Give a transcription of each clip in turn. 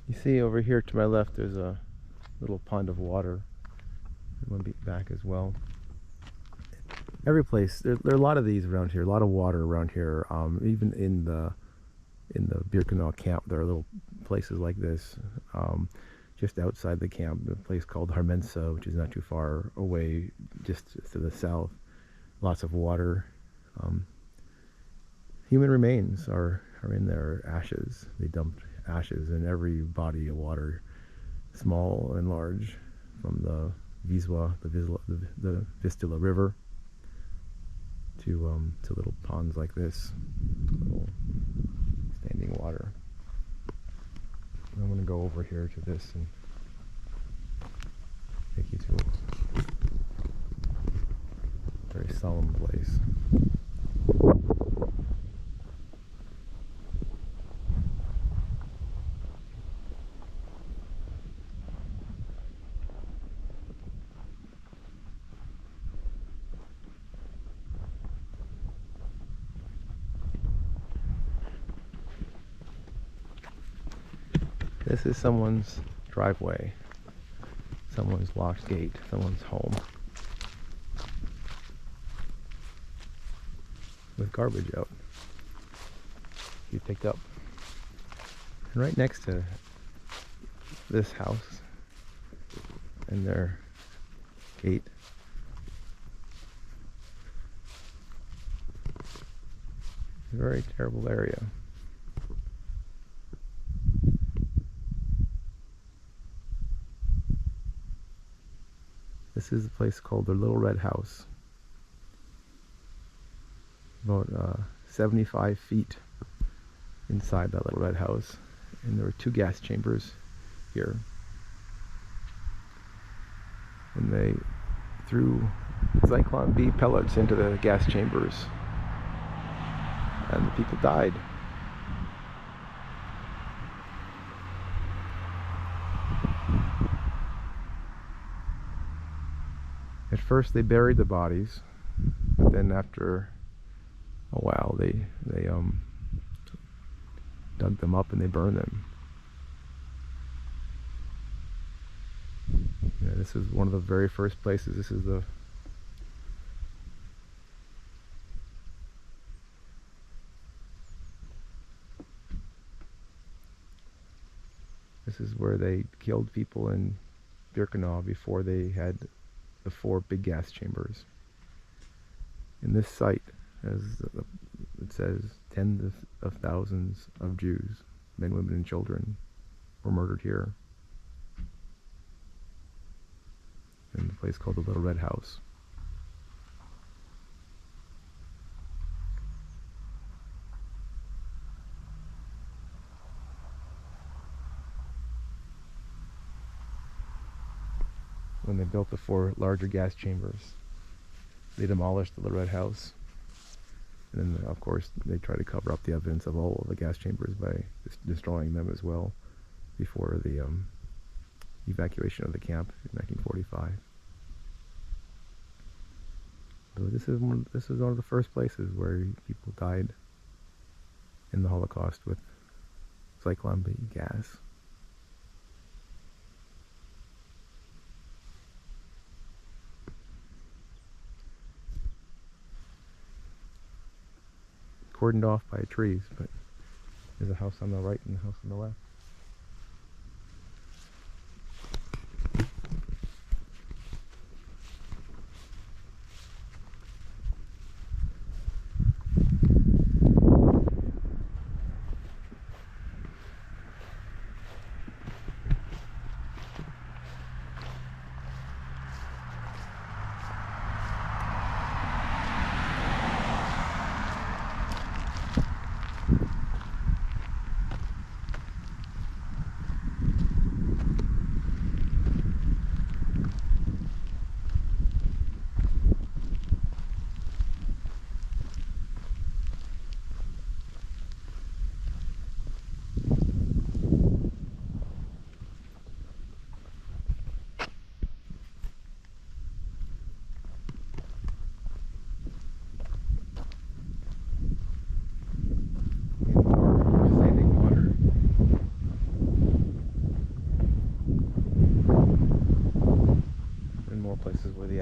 You see over here to my left, there's a little pond of water. I'm going to be back as well. Every place, there are a lot of these around here, a lot of water around here. Even in the Birkenau camp, there are little places like this. Just outside the camp, a place called Harmensa, which is not too far away, just to the south. Lots of water. Human remains are in their ashes. They dumped ashes in every body of water, small and large, from the the Vistula River to little ponds like this, little standing water. I'm going to go over here to this and take you to a very solemn place. This is someone's driveway, someone's locked gate, someone's home, with garbage out to be picked up. And right next to this house and their gate, a very terrible area. This is a place called the Little Red House. About 75 feet inside that Little Red House. And there were 2 gas chambers here. And they threw Zyklon B pellets into the gas chambers. And the people died. At first they buried the bodies, but then after a while they dug them up and they burned them. Yeah, this is one of the very first places. This is where they killed people in Birkenau before they had the 4 big gas chambers. In this site, as it says, tens of thousands of Jews, men, women, and children, were murdered here in a place called the Little Red House. When they built the 4 larger gas chambers, they demolished the Little Red House. And then, of course, they tried to cover up the evidence of all of the gas chambers by destroying them as well before the evacuation of the camp in 1945. So this is one of the first places where people died in the Holocaust with Zyklon B gas. Cordoned off by trees, but there's a house on the right and a house on the left.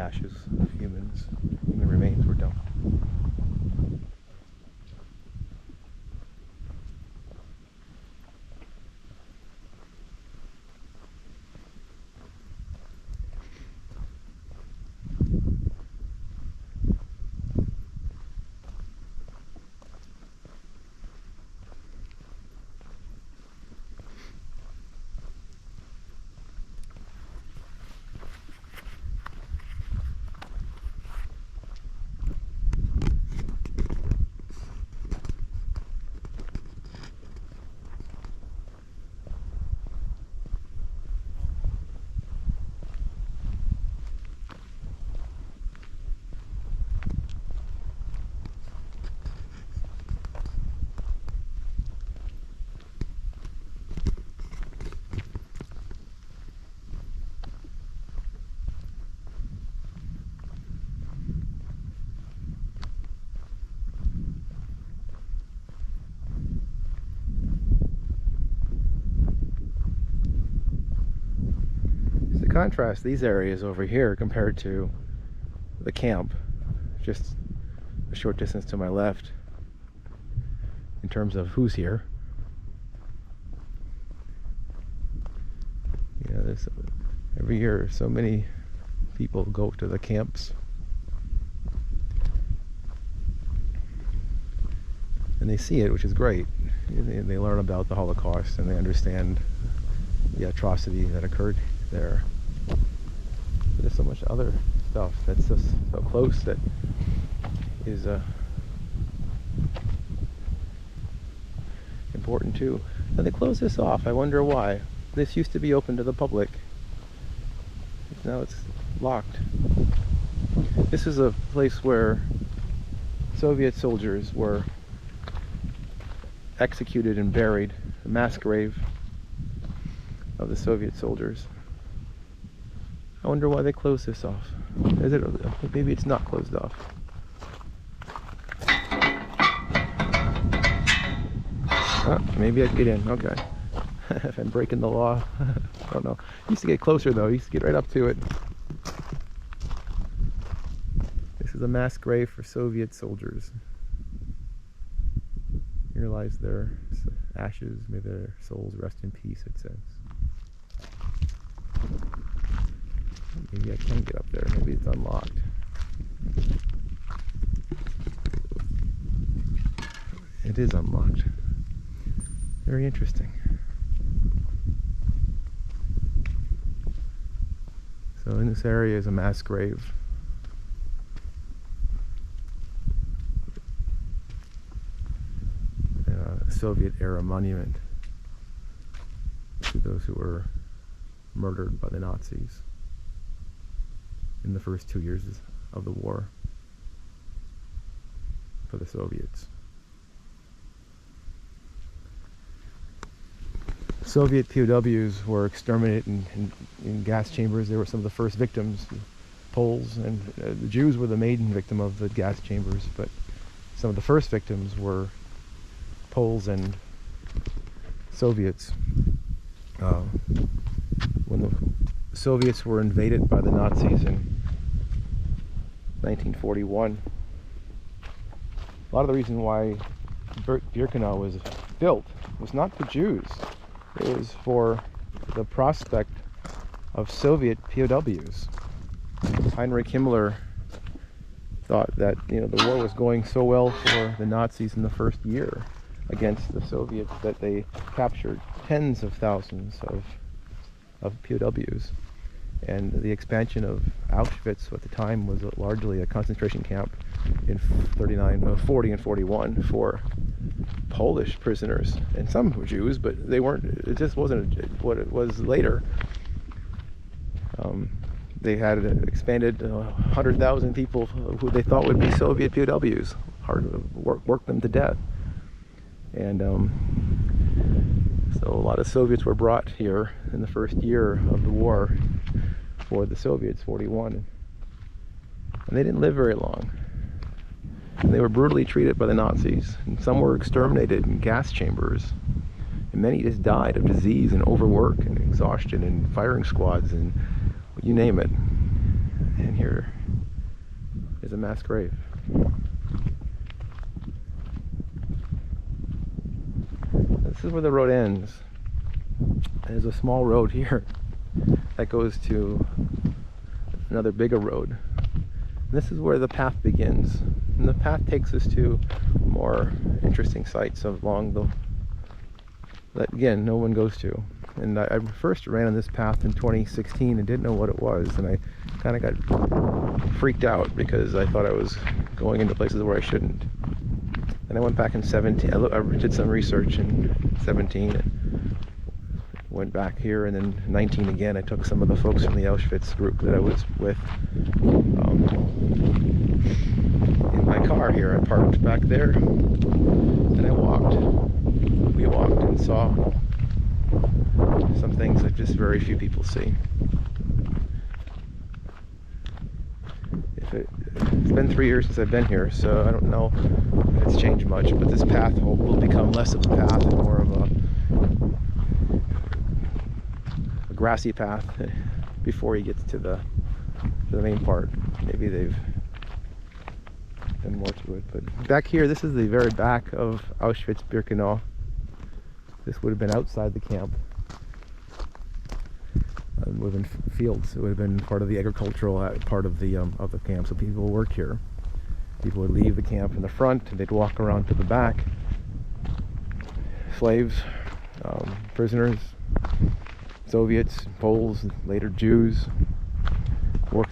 ashes of human remains were dumped. Contrast these areas over here compared to the camp, just a short distance to my left, in terms of who's here. Yeah, there's every year so many people go to the camps, and they see it, which is great. They learn about the Holocaust and they understand the atrocity that occurred there. But there's so much other stuff that's just so close that is important too. Now they closed this off. I wonder why. This used to be open to the public. Now it's locked. This is a place where Soviet soldiers were executed and buried, a mass grave of the Soviet soldiers. I wonder why they closed this off. Is it? Maybe it's not closed off. Maybe I can get in. Okay. If I'm breaking the law, I don't know. Used to get closer though. Used to get right up to it. This is a mass grave for Soviet soldiers. Here lies their ashes. May their souls rest in peace, it says. Maybe I can get up there. Maybe it's unlocked. It is unlocked. Very interesting. So in this area is a mass grave. A Soviet-era monument to those who were murdered by the Nazis in the first 2 years of the war for the Soviets. Soviet POWs were exterminated in gas chambers. They were some of the first victims. Poles and the Jews were the main victim of the gas chambers, but some of the first victims were Poles and Soviets. When the Soviets were invaded by the Nazis in 1941, a lot of the reason why Birkenau was built was not for Jews. It was for the prospect of Soviet POWs. Heinrich Himmler thought that the war was going so well for the Nazis in the first year against the Soviets that they captured tens of thousands of POWs. And the expansion of Auschwitz at the time was largely a concentration camp in 40 and 41 for Polish prisoners, and some were Jews, but they weren't. It just wasn't what it was later. They had expanded 100,000 people who they thought would be Soviet POWs, worked them to death, and so a lot of Soviets were brought here in the first year of the war for the Soviets, 41, and they didn't live very long. They were brutally treated by the Nazis, and some were exterminated in gas chambers, and many just died of disease and overwork and exhaustion and firing squads and you name it. And here is a mass grave. This is where the road ends. There's a small road here that goes to another bigger road. And this is where the path begins. And the path takes us to more interesting sites along the that again no one goes to. And I first ran on this path in 2016 and didn't know what it was, and I kind of got freaked out because I thought I was going into places where I shouldn't. And I went back in 17. I did some research in 17 and went back here, and then 19 again. I took some of the folks from the Auschwitz group that I was with in my car here. I parked back there and I walked. We walked and saw some things that just very few people see. It's been 3 years since I've been here, so I don't know if it's changed much, but this path will become less of a path and more of a grassy path before you get to the main part. Maybe they've done more to it. But back here, this is the very back of Auschwitz-Birkenau. This would have been outside the camp. It would have been fields. It would have been part of the agricultural part of the camp. So people work here. People would leave the camp in the front and they'd walk around to the back. Slaves, prisoners, Soviets, Poles, later Jews, worked these